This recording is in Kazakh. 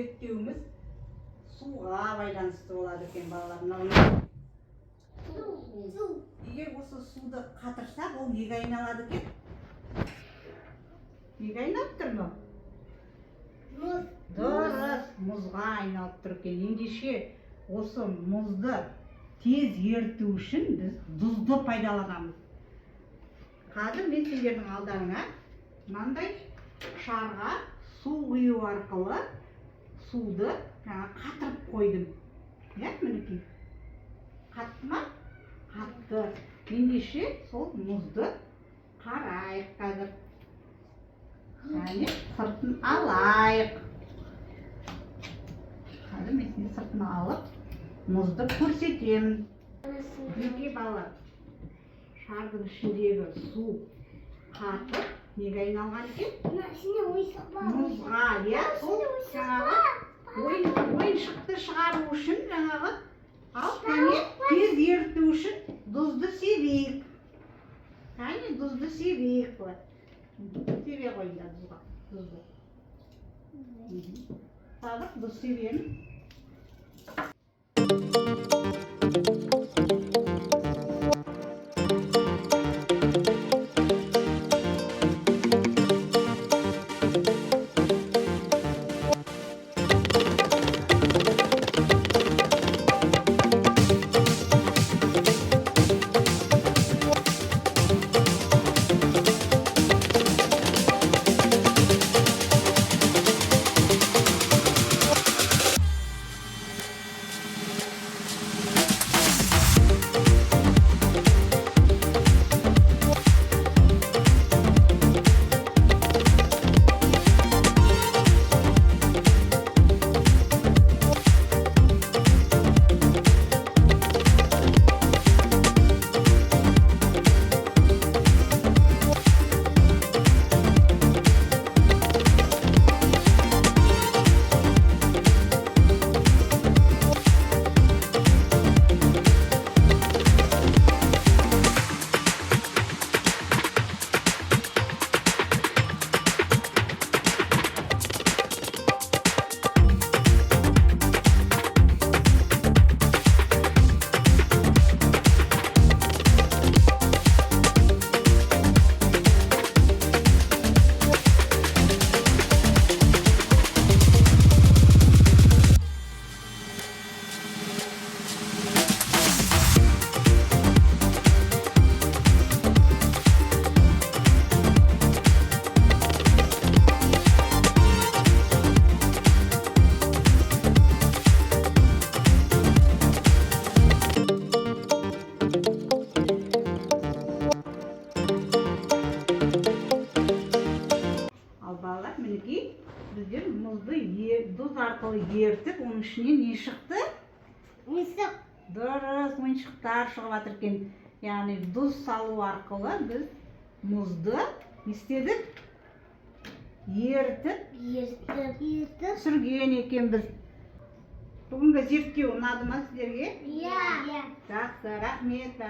зерттеуіміз суға байланысты болады екен балалар. Егер осы суды қатырсақ, ол неге айналады екен? Неге айналып тұр ма? Мұз. Дұрыс, мұзға айналып тұр екен. Ендеше осы мұзды тез еріту үшін біз тұзды пайдаланамыз. Қазір мен сендердің алдарыңа мынандай шарға су құю арқылы суды қатырып қойдым. Мінекей. Қатты ма? Қатты. Ендеше сол мұзды қарайық қазір. Сыртын алайық. Қазір мен сізге сыртын алып, мұзды көрсетемін. Неге балалар? Шардың ішіндегі су қатып, неге айналған екен? Мұзға, сол жаңағы ойыншықты шығару үшін жаңағы тез еріту үшін тұзды себейік. Тұзды себейік. Себе қойында тұзды. Сабық тұз себемін. Біздер мұзды тұз арқылы ертіп, оның ішінен не шықты? Ойыншық. Дұрыс, ойыншықтар шығып жатыр екен. Яғни тұз салу арқылы біз мұзды не істедік? Ертіп түсірген екенбіз. Бүгінгі зерттеу ұнады ма сіздерге? Иә. Жақсы, рахмет.